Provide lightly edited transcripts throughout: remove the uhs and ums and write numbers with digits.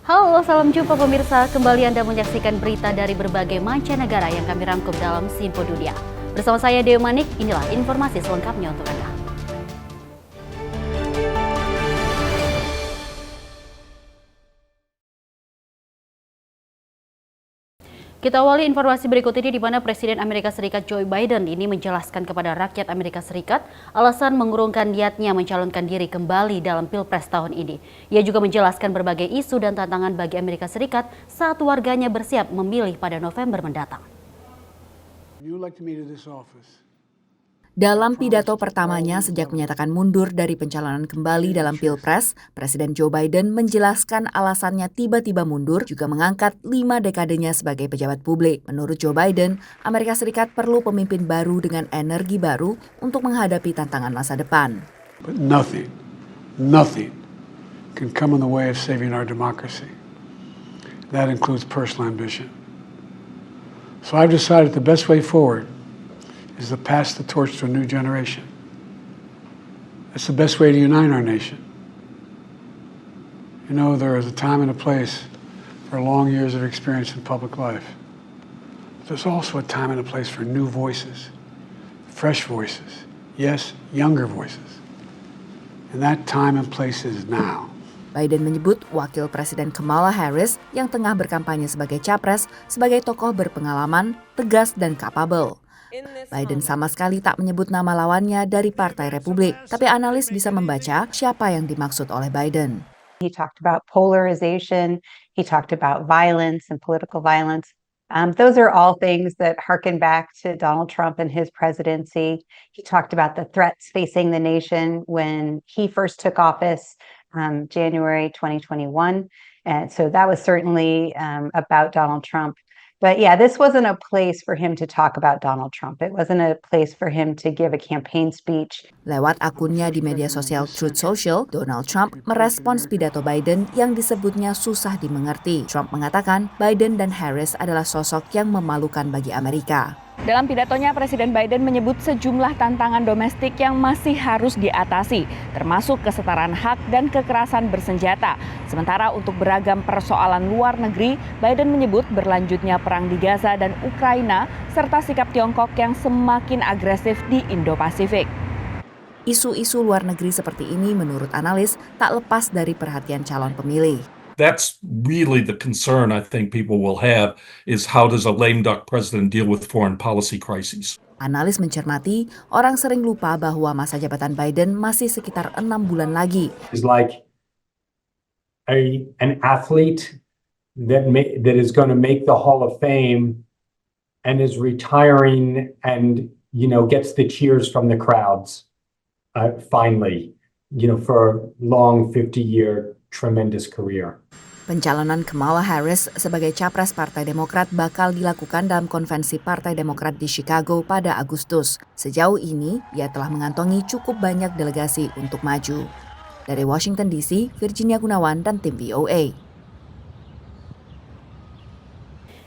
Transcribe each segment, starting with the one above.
Halo, salam jumpa pemirsa. Kembali Anda menyaksikan berita dari berbagai mancanegara yang kami rangkum dalam Simpo Dunia. Bersama saya Dewi Manik, inilah informasi selengkapnya untuk Anda. Kita awali informasi berikut ini di mana Presiden Amerika Serikat Joe Biden ini menjelaskan kepada rakyat Amerika Serikat alasan mengurungkan niatnya mencalonkan diri kembali dalam Pilpres tahun ini. Ia juga menjelaskan berbagai isu dan tantangan bagi Amerika Serikat saat warganya bersiap memilih pada November mendatang. Dalam pidato pertamanya sejak menyatakan mundur dari pencalonan kembali dalam Pilpres, Presiden Joe Biden menjelaskan alasannya tiba-tiba mundur juga mengangkat 5 dekadenya sebagai pejabat publik. Menurut Joe Biden, Amerika Serikat perlu pemimpin baru dengan energi baru untuk menghadapi tantangan masa depan. But nothing can come in the way of saving our democracy. That includes personal ambition. So I've decided the best way forward is to pass the torch to a new generation. That's the best way to unite our nation. You know, there is a time and a place for long years of experience in public life. But there's also a time and a place for new voices, fresh voices, yes, younger voices. And that time and place is now. Biden menyebut Wakil Presiden Kamala Harris yang tengah berkampanye sebagai capres sebagai tokoh berpengalaman, tegas, dan kapabel. Biden sama sekali tak menyebut nama lawannya dari Partai Republik, tapi analis bisa membaca siapa yang dimaksud oleh Biden. He talked about polarization, he talked about violence and political violence. Those are all things that harken back to Donald Trump and his presidency. He talked about the threats facing the nation when he first took office, January 2021. And so that was certainly about Donald Trump. But yeah, this wasn't a place for him to talk about Donald Trump. It wasn't a place for him to give a campaign speech. Lewat akunnya di media sosial Truth Social, Donald Trump merespons pidato Biden yang disebutnya susah dimengerti. Trump mengatakan Biden dan Harris adalah sosok yang memalukan bagi Amerika. Dalam pidatonya, Presiden Biden menyebut sejumlah tantangan domestik yang masih harus diatasi, termasuk kesetaraan hak dan kekerasan bersenjata. Sementara untuk beragam persoalan luar negeri, Biden menyebut berlanjutnya perang di Gaza dan Ukraina, serta sikap Tiongkok yang semakin agresif di Indo-Pasifik. Isu-isu luar negeri seperti ini menurut analis tak lepas dari perhatian calon pemilih. That's really the concern I think people will have is how does a lame duck president deal with foreign policy crises? Analis mencermati, orang sering lupa bahwa masa jabatan Biden masih sekitar 6 bulan lagi. He's like an athlete that is going to make the Hall of Fame and is retiring and, gets the cheers from the crowds finally, for a long 50-year tremendous career. Pencalonan Kamala Harris sebagai capres Partai Demokrat bakal dilakukan dalam konvensi Partai Demokrat di Chicago pada Agustus. Sejauh ini, ia telah mengantongi cukup banyak delegasi untuk maju. Dari Washington DC, Virginia Gunawan dan tim VOA.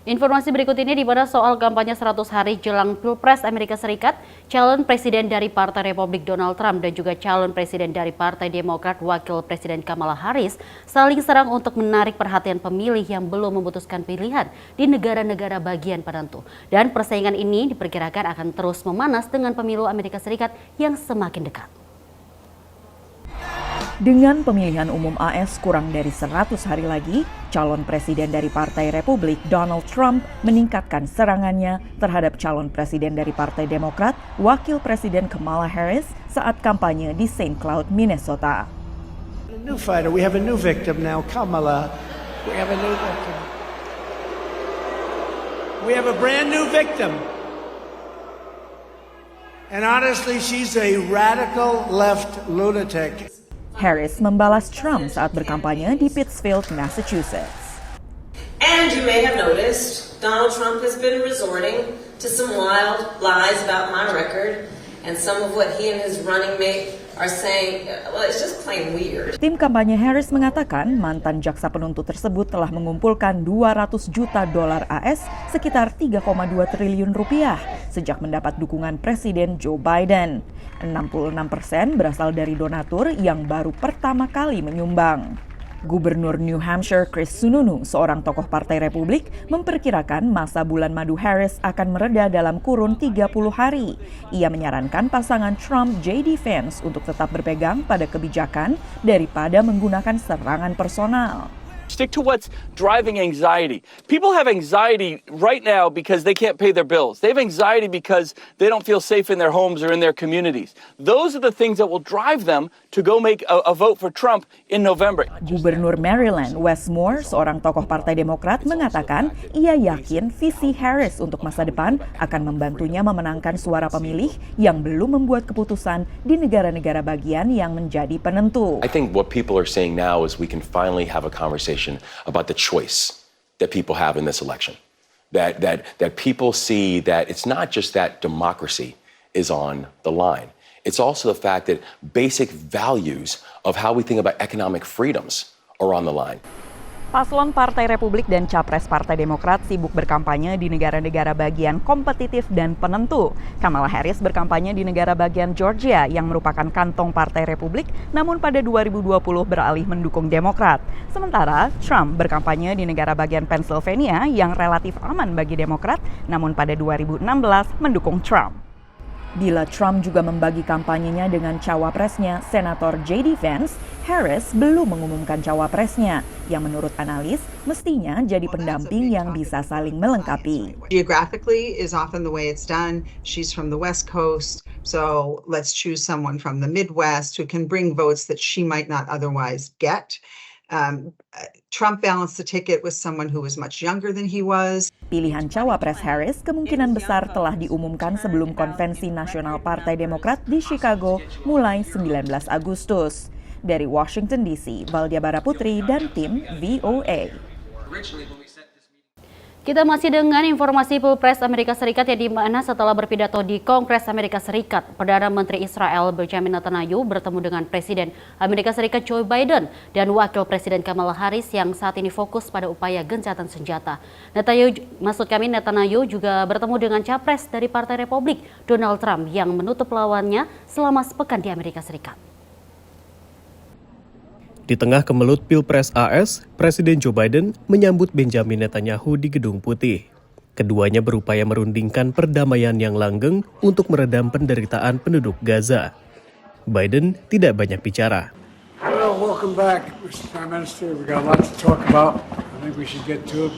Informasi berikut ini di mana soal kampanye 100 hari jelang Pilpres Amerika Serikat, calon presiden dari Partai Republik Donald Trump dan juga calon presiden dari Partai Demokrat Wakil Presiden Kamala Harris saling serang untuk menarik perhatian pemilih yang belum memutuskan pilihan di negara-negara bagian penentu. Dan persaingan ini diperkirakan akan terus memanas dengan pemilu Amerika Serikat yang semakin dekat. Dengan pemilihan umum AS kurang dari 100 hari lagi, calon presiden dari Partai Republik Donald Trump meningkatkan serangannya terhadap calon presiden dari Partai Demokrat, Wakil Presiden Kamala Harris saat kampanye di St. Cloud, Minnesota. A new fighter, we have a new victim now, Kamala. We have a new victim. We have a brand new victim. And honestly, she's a radical left lunatic. Harris membalas Trump saat berkampanye di Pittsfield, Massachusetts. And you may have noticed Donald Trump has been resorting to some wild lies about my record, and some of what he and his running mate are saying, well, it's just plain weird. Tim kampanye Harris mengatakan mantan jaksa penuntut tersebut telah mengumpulkan 200 juta dolar AS sekitar 3,2 triliun rupiah sejak mendapat dukungan Presiden Joe Biden. 66% berasal dari donatur yang baru pertama kali menyumbang. Gubernur New Hampshire Chris Sununu, seorang tokoh Partai Republik, memperkirakan masa bulan madu Harris akan mereda dalam kurun 30 hari. Ia menyarankan pasangan Trump J.D. Vance untuk tetap berpegang pada kebijakan daripada menggunakan serangan personal. Stick to what's driving anxiety. People have anxiety right now because they can't pay their bills. They have anxiety because they don't feel safe in their homes or in their communities. Those are the things that will drive them to go make a vote for Trump in November. Gubernur Maryland Wes Moore, seorang tokoh Partai Demokrat, mengatakan ia yakin visi Harris untuk masa depan akan membantunya memenangkan suara pemilih yang belum membuat keputusan di negara-negara bagian yang menjadi penentu. I think what people are saying now is we can finally have a conversation about the choice that people have in this election. That people see that it's not just that democracy is on the line. It's also the fact that basic values of how we think about economic freedoms are on the line. Paslon Partai Republik dan Capres Partai Demokrat sibuk berkampanye di negara-negara bagian kompetitif dan penentu. Kamala Harris berkampanye di negara bagian Georgia yang merupakan kantong Partai Republik, namun pada 2020 beralih mendukung Demokrat. Sementara Trump berkampanye di negara bagian Pennsylvania yang relatif aman bagi Demokrat, namun pada 2016 mendukung Trump. Bila Trump juga membagi kampanyenya dengan cawapresnya, Senator J.D. Vance, Harris belum mengumumkan cawapresnya, yang menurut analis mestinya jadi pendamping yang bisa saling melengkapi. Geographically is often the way it's done. She's from the West Coast, so let's choose someone from the Midwest who can bring votes that she might not otherwise get. Trump balanced the ticket with someone who was much younger than he was. Pilihan cawapres Harris kemungkinan besar telah diumumkan sebelum konvensi nasional Partai Demokrat di Chicago mulai 19 Agustus. Dari Washington DC, Valdia Baraputri dan tim VOA. Kita masih dengan informasi Pilpres Amerika Serikat yang dimana setelah berpidato di Kongres Amerika Serikat, Perdana Menteri Israel Benjamin Netanyahu bertemu dengan Presiden Amerika Serikat Joe Biden dan Wakil Presiden Kamala Harris yang saat ini fokus pada upaya gencatan senjata. Netanyahu juga bertemu dengan Capres dari Partai Republik Donald Trump yang menutup lawannya selama sepekan di Amerika Serikat. Di tengah kemelut Pilpres AS, Presiden Joe Biden menyambut Benjamin Netanyahu di Gedung Putih. Keduanya berupaya merundingkan perdamaian yang langgeng untuk meredam penderitaan penduduk Gaza. Biden tidak banyak bicara. Well, welcome back, Mr. Prime Minister. We got a lot to talk about. I think we should get to it.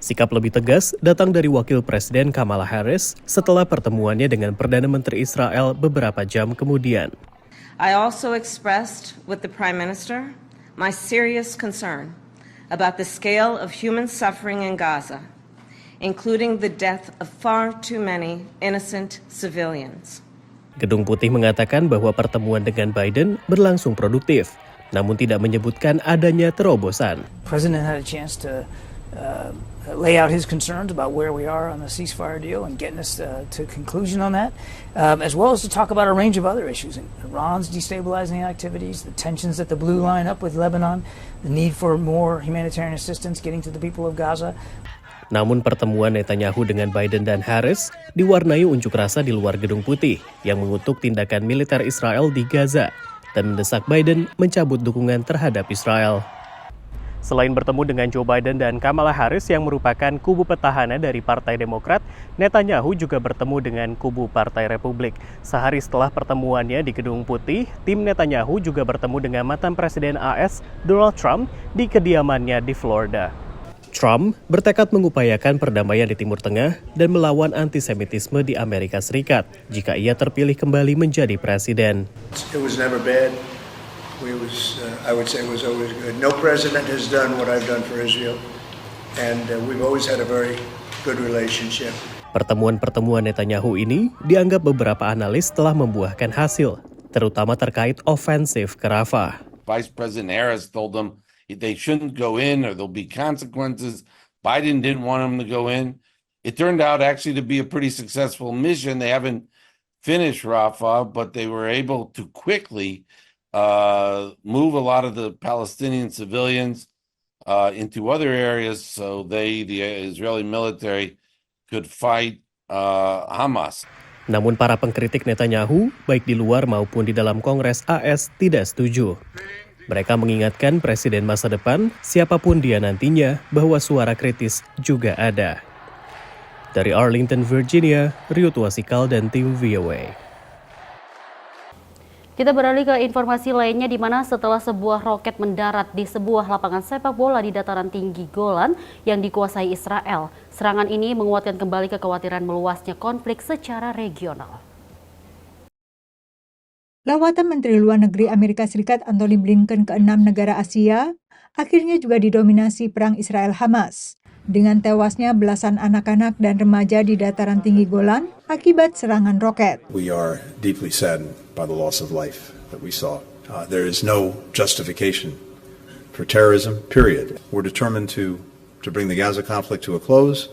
Sikap lebih tegas datang dari Wakil Presiden Kamala Harris setelah pertemuannya dengan Perdana Menteri Israel beberapa jam kemudian. I also expressed with the Prime Minister my serious concern about the scale of human suffering in Gaza, including the death of far too many innocent civilians. Gedung Putih mengatakan bahwa pertemuan dengan Biden berlangsung produktif, namun tidak menyebutkan adanya terobosan. President had a chance to lay out his concerns about where we are on the ceasefire deal and getting us to conclusion on that, as well as to talk about a range of other issues. Iran's destabilizing activities, the tensions at the blue line up with Lebanon, the need for more humanitarian assistance getting to the people of Gaza. Namun pertemuan Netanyahu dengan Biden dan Harris diwarnai unjuk rasa di luar Gedung Putih yang mengutuk tindakan militer Israel di Gaza dan mendesak Biden mencabut dukungan terhadap Israel. Selain bertemu dengan Joe Biden dan Kamala Harris yang merupakan kubu petahana dari Partai Demokrat, Netanyahu juga bertemu dengan kubu Partai Republik. Sehari setelah pertemuannya di Gedung Putih, tim Netanyahu juga bertemu dengan mantan Presiden AS Donald Trump di kediamannya di Florida. Trump bertekad mengupayakan perdamaian di Timur Tengah dan melawan antisemitisme di Amerika Serikat jika ia terpilih kembali menjadi presiden. It was never bad. I would say it was always good. No president has done what I've done for Israel, and we've always had a very good relationship. Pertemuan-pertemuan Netanyahu ini dianggap beberapa analis telah membuahkan hasil, terutama terkait ofensif ke Rafah. Vice President Harris told them they shouldn't go in or there'll be consequences. Biden didn't want them to go in. It turned out actually to be a pretty successful mission. They haven't finished Rafah, but they were able to quickly move a lot of the Palestinian civilians into other areas so the Israeli military could fight Hamas. Namun para pengkritik Netanyahu, baik di luar maupun di dalam Kongres AS, tidak setuju. Mereka mengingatkan presiden masa depan, siapapun dia nantinya, bahwa suara kritis juga ada. Dari Arlington, Virginia, Rio Tuasikal dan tim VOA. Kita beralih ke informasi lainnya, di mana setelah sebuah roket mendarat di sebuah lapangan sepak bola di dataran tinggi Golan yang dikuasai Israel, serangan ini menguatkan kembali kekhawatiran meluasnya konflik secara regional. Lawatan Menteri Luar Negeri Amerika Serikat Antony Blinken ke 6 negara Asia akhirnya juga didominasi perang Israel-Hamas, dengan tewasnya belasan anak-anak dan remaja di dataran tinggi Golan akibat serangan roket. We are deeply saddened by the loss of life that we saw. There is no justification for terrorism, period. We're determined to bring the Gaza conflict to a close.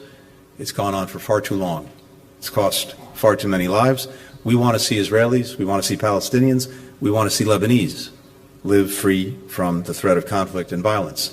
It's gone on for far too long. It's cost far too many lives. We want to see Israelis, we want to see Palestinians, we want to see Lebanese live free from the threat of conflict and violence.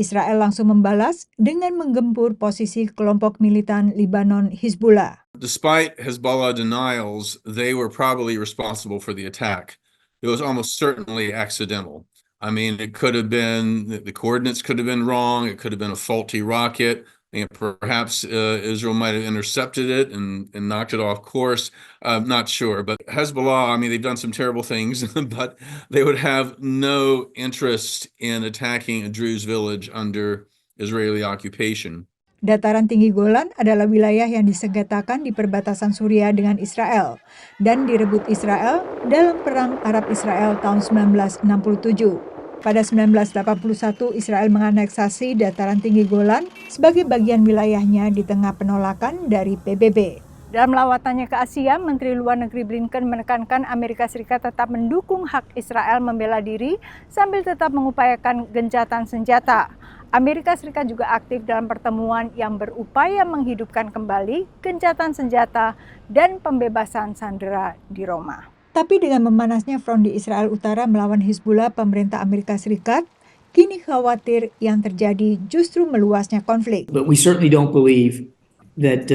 Israel langsung membalas dengan menggempur posisi kelompok militan Lebanon Hizbullah. Despite Hezbollah denials, they were probably responsible for the attack. It was almost certainly accidental. I mean, it could have been, the coordinates could have been wrong, it could have been a faulty rocket. And perhaps Israel might have intercepted it and knocked it off course. I'm not sure. But Hezbollah, I mean, they've done some terrible things, but they would have no interest in attacking a Druze village under Israeli occupation. Dataran tinggi Golan adalah wilayah yang disegatakan di perbatasan Suriah dengan Israel dan direbut Israel dalam Perang Arab-Israel tahun 1967. Pada 1981, Israel menganeksasi dataran tinggi Golan sebagai bagian wilayahnya di tengah penolakan dari PBB. Dalam lawatannya ke Asia, Menteri Luar Negeri Blinken menekankan Amerika Serikat tetap mendukung hak Israel membela diri sambil tetap mengupayakan gencatan senjata. Amerika Serikat juga aktif dalam pertemuan yang berupaya menghidupkan kembali gencatan senjata dan pembebasan sandera di Roma. Tapi dengan memanasnya front di Israel Utara melawan Hizbullah, pemerintah Amerika Serikat kini khawatir yang terjadi justru meluasnya konflik. But we certainly don't believe that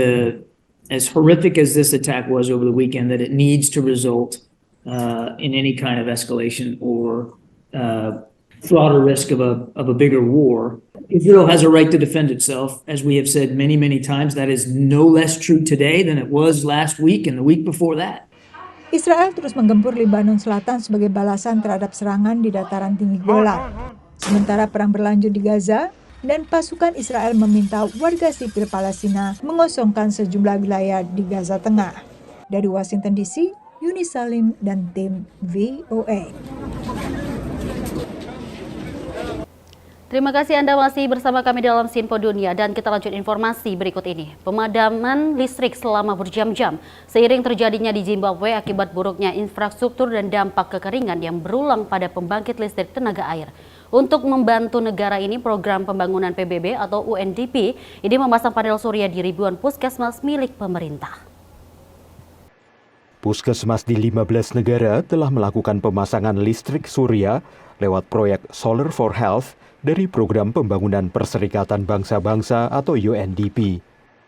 as horrific as this attack was over the weekend, that it needs to result in any kind of escalation or fraud or risk of a bigger war. Israel has a right to defend itself. As we have said many, many times, that is no less true today than it was last week and the week before that. Israel terus menggempur Lebanon Selatan sebagai balasan terhadap serangan di dataran tinggi Golan. Sementara perang berlanjut di Gaza dan pasukan Israel meminta warga sipil Palestina mengosongkan sejumlah wilayah di Gaza Tengah. Dari Washington DC, Yuni Salim dan tim VOA. Terima kasih Anda masih bersama kami dalam Sinpo Dunia, dan kita lanjut informasi berikut ini. Pemadaman listrik selama berjam-jam seiring terjadinya di Zimbabwe akibat buruknya infrastruktur dan dampak kekeringan yang berulang pada pembangkit listrik tenaga air. Untuk membantu negara ini, program pembangunan PBB atau UNDP ini memasang panel surya di ribuan puskesmas milik pemerintah. Puskesmas di 15 negara telah melakukan pemasangan listrik surya lewat proyek Solar for Health dari Program Pembangunan Perserikatan Bangsa-Bangsa atau UNDP.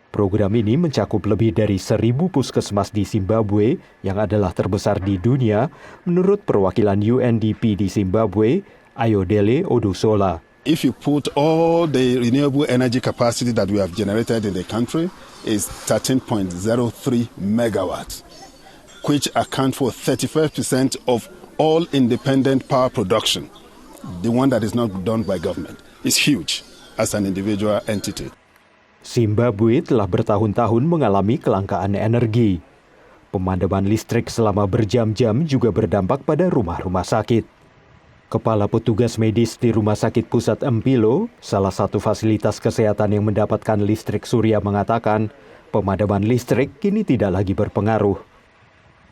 Program ini mencakup lebih dari 1.000 puskesmas di Zimbabwe yang adalah terbesar di dunia menurut perwakilan UNDP di Zimbabwe, Ayodele Odusola. If you put all the renewable energy capacity that we have generated in the country is 13.03 megawatts, which account for 35% of all independent power production. The one that is not done by government is huge as an individual entity. Zimbabwe telah bertahun-tahun mengalami kelangkaan energi. Pemadaman listrik selama berjam-jam juga berdampak pada rumah-rumah sakit. Kepala petugas medis di Rumah Sakit Pusat Empilo, salah satu fasilitas kesehatan yang mendapatkan listrik surya, mengatakan pemadaman listrik kini tidak lagi berpengaruh.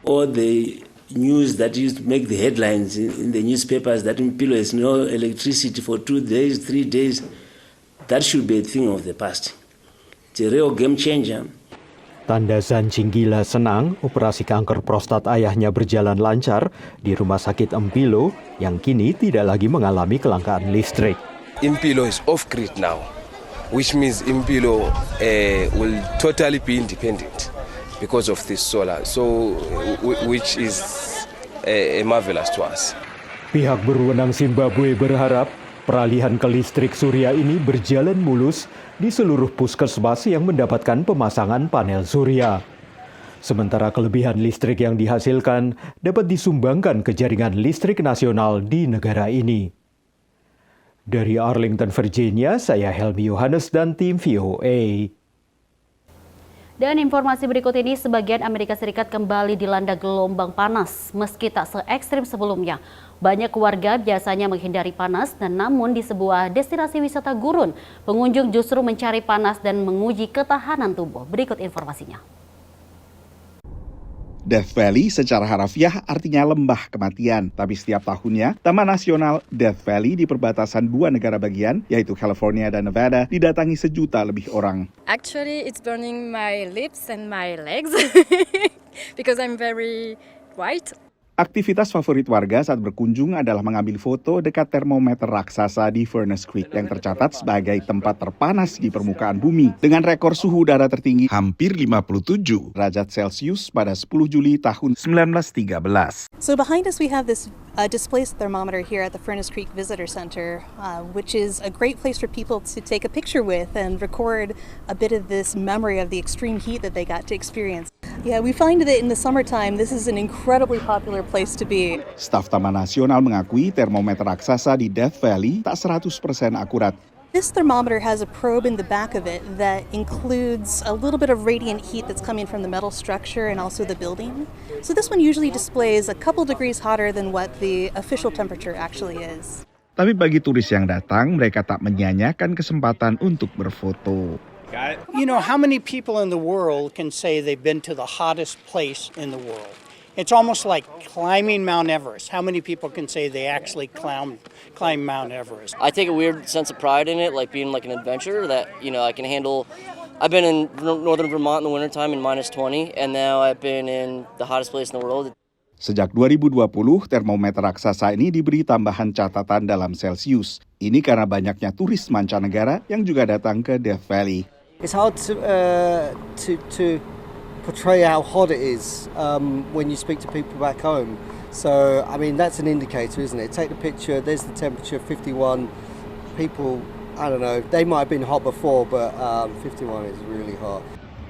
All the news that used to make the headlines in the newspapers that Empilo has no electricity for 2 days, 3 days, that should be a thing of the past. It's a real game changer. Tanda Zanjinggila senang operasi kanker prostat ayahnya berjalan lancar di Rumah Sakit Empilo yang kini tidak lagi mengalami kelangkaan listrik. Empilo is off grid now, which means Empilo will totally be independent because of this solar, so which is marvelous to us. Pihak berwenang Zimbabwe berharap peralihan ke listrik surya ini berjalan mulus di seluruh puskesmas yang mendapatkan pemasangan panel surya. Sementara kelebihan listrik yang dihasilkan dapat disumbangkan ke jaringan listrik nasional di negara ini. Dari Arlington, Virginia, saya Helmi Yohanes dan tim VOA. Dan informasi berikut ini, sebagian Amerika Serikat kembali dilanda gelombang panas. Meski tak se-ekstrim sebelumnya, banyak warga biasanya menghindari panas, dan namun di sebuah destinasi wisata gurun, pengunjung justru mencari panas dan menguji ketahanan tubuh. Berikut informasinya. Death Valley secara harafiah artinya lembah kematian, tapi setiap tahunnya Taman Nasional Death Valley di perbatasan dua negara bagian, yaitu California dan Nevada, didatangi sejuta lebih orang. Actually, it's burning my lips and my legs because I'm very white. Aktivitas favorit warga saat berkunjung adalah mengambil foto dekat termometer raksasa di Furnace Creek yang tercatat sebagai tempat terpanas di permukaan bumi dengan rekor suhu udara tertinggi hampir 57 derajat Celcius pada 10 Juli tahun 1913. So behind us we have this displaced thermometer here at the Furnace Creek Visitor Center, which is a great place for people to take a picture with and record a bit of this memory of the extreme heat that they got to experience. Yeah, we find that in the summertime, this is an incredibly popular place to be. Staf Taman Nasional mengakui termometer raksasa di Death Valley tak 100% akurat. This thermometer has a probe in the back of it that includes a little bit of radiant heat that's coming from the metal structure and also the building. So this one usually displays a couple degrees hotter than what the official temperature actually is. Tapi bagi turis yang datang, mereka tak menyia-nyiakan kesempatan untuk berfoto. You know, how many people in the world can say they've been to the hottest place in the world? It's almost like climbing Mount Everest. How many people can say they actually climb Mount Everest? I take a weird sense of pride in it, like being like an adventurer that, you know, I can handle. I've been in northern Vermont in the wintertime in -20, and now I've been in the hottest place in the world. Sejak 2020, termometer raksasa ini diberi tambahan catatan dalam Celsius. Ini karena banyaknya turis mancanegara yang juga datang ke Death Valley. It's hard to portray how hot it is when you speak to people back home. So, I mean, that's an indicator, isn't it? Take the picture, there's the temperature, 51. People, I don't know, they might have been hot before, but 51 is really hot.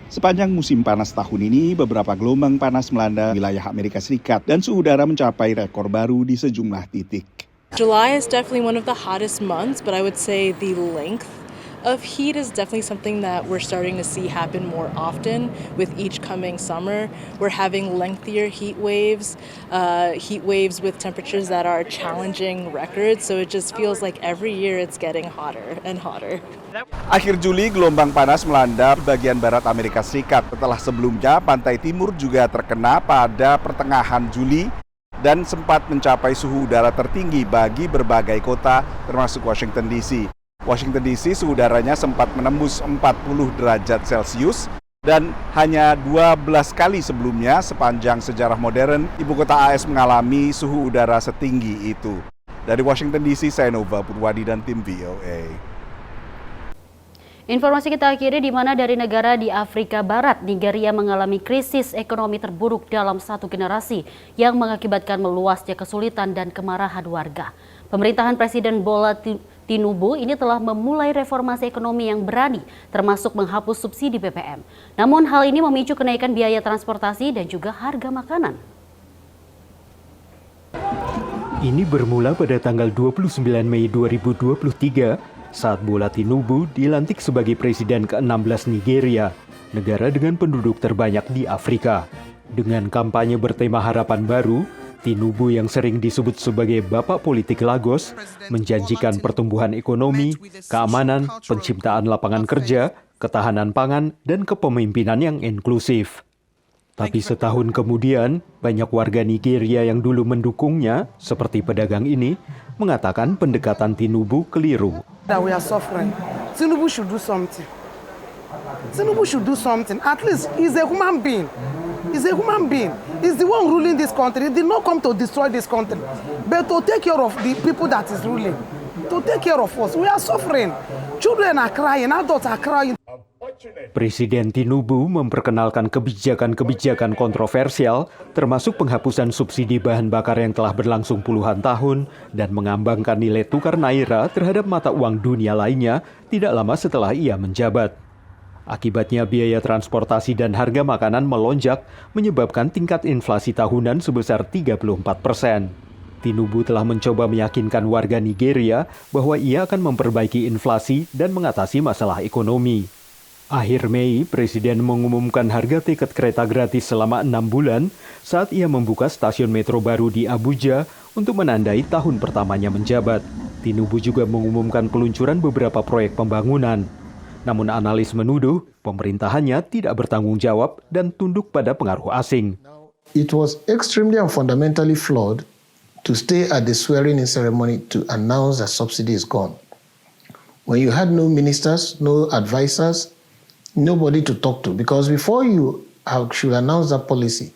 Sepanjang musim panas tahun ini, beberapa gelombang panas melanda wilayah Amerika Serikat dan suhu udara mencapai rekor baru di sejumlah titik. July is definitely one of the hottest months, but I would say the length of heat is definitely something that we're starting to see happen more often with each coming summer. We're having lengthier heat waves with temperatures that are challenging records, so it just feels like every year it's getting hotter and hotter. Akhir Juli, gelombang panas melanda bagian barat Amerika Serikat. Setelah sebelumnya, pantai timur juga terkena pada pertengahan Juli dan sempat mencapai suhu udara tertinggi bagi berbagai kota, termasuk Washington DC. Washington DC suhu udaranya sempat menembus 40 derajat Celcius dan hanya 12 kali sebelumnya sepanjang sejarah modern ibu kota AS mengalami suhu udara setinggi itu. Dari Washington DC, saya Nova Purwadi dan tim VOA. Informasi kita akhiri di mana dari negara di Afrika Barat, Nigeria mengalami krisis ekonomi terburuk dalam satu generasi yang mengakibatkan meluasnya kesulitan dan kemarahan warga. Pemerintahan Presiden Bola Tinubu ini telah memulai reformasi ekonomi yang berani, termasuk menghapus subsidi BBM. Namun hal ini memicu kenaikan biaya transportasi dan juga harga makanan. Ini bermula pada tanggal 29 Mei 2023 saat Bola Tinubu dilantik sebagai Presiden ke-16 Nigeria, negara dengan penduduk terbanyak di Afrika. Dengan kampanye bertema Harapan Baru, Tinubu yang sering disebut sebagai Bapak Politik Lagos menjanjikan pertumbuhan ekonomi, keamanan, penciptaan lapangan kerja, ketahanan pangan, dan kepemimpinan yang inklusif. Tapi setahun kemudian, banyak warga Nigeria yang dulu mendukungnya, seperti pedagang ini, mengatakan pendekatan Tinubu keliru. That we are suffering. Tinubu should do something. Tinubu should do something. At least he's a human being. He's a human being. He's the one ruling this country. He did not come to destroy this country, but to take care of the people that is ruling. To take care of us. We are suffering. Children are crying. Adults are crying. Presiden Tinubu memperkenalkan kebijakan-kebijakan kontroversial, termasuk penghapusan subsidi bahan bakar yang telah berlangsung puluhan tahun dan mengambangkan nilai tukar naira terhadap mata uang dunia lainnya tidak lama setelah ia menjabat. Akibatnya biaya transportasi dan harga makanan melonjak, menyebabkan tingkat inflasi tahunan sebesar 34%. Tinubu telah mencoba meyakinkan warga Nigeria bahwa ia akan memperbaiki inflasi dan mengatasi masalah ekonomi. Akhir Mei, Presiden mengumumkan harga tiket kereta gratis selama 6 bulan saat ia membuka stasiun metro baru di Abuja untuk menandai tahun pertamanya menjabat. Tinubu juga mengumumkan peluncuran beberapa proyek pembangunan. Namun analis menuduh pemerintahannya tidak bertanggung jawab dan tunduk pada pengaruh asing. It was extremely and fundamentally flawed to stay at the swearing-in ceremony to announce that subsidy is gone. When you had no ministers, no advisors, nobody to talk to, because before you should announce that policy,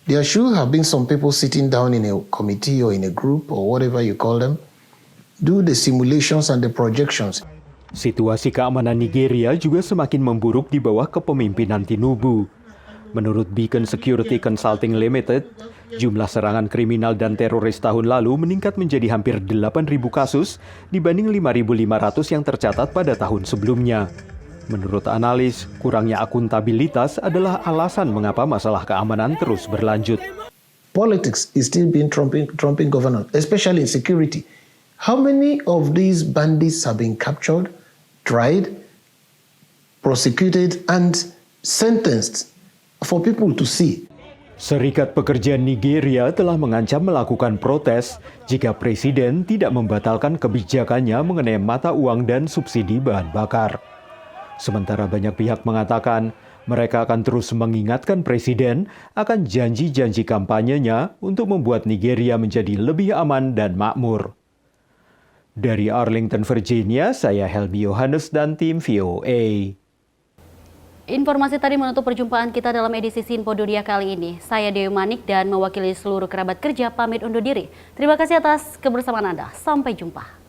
there should have been some people sitting down in a committee or in a group or whatever you call them, do the simulations and the projections. Situasi keamanan Nigeria juga semakin memburuk di bawah kepemimpinan Tinubu. Menurut Beacon Security Consulting Limited, jumlah serangan kriminal dan teroris tahun lalu meningkat menjadi hampir 8.000 kasus dibanding 5.500 yang tercatat pada tahun sebelumnya. Menurut analis, kurangnya akuntabilitas adalah alasan mengapa masalah keamanan terus berlanjut. Politics is still being trumping governance, especially in security. How many of these bandits have been captured, tried, prosecuted, and sentenced for people to see? Serikat Pekerja Nigeria telah mengancam melakukan protes jika presiden tidak membatalkan kebijakannya mengenai mata uang dan subsidi bahan bakar. Sementara banyak pihak mengatakan mereka akan terus mengingatkan presiden akan janji-janji kampanyenya untuk membuat Nigeria menjadi lebih aman dan makmur. Dari Arlington, Virginia, saya Helmi Yohanes dan tim VOA. Informasi tadi menutup perjumpaan kita dalam edisi Sinpo Dunia kali ini. Saya Dewi Manik dan mewakili seluruh kerabat kerja pamit undur diri. Terima kasih atas kebersamaan Anda. Sampai jumpa.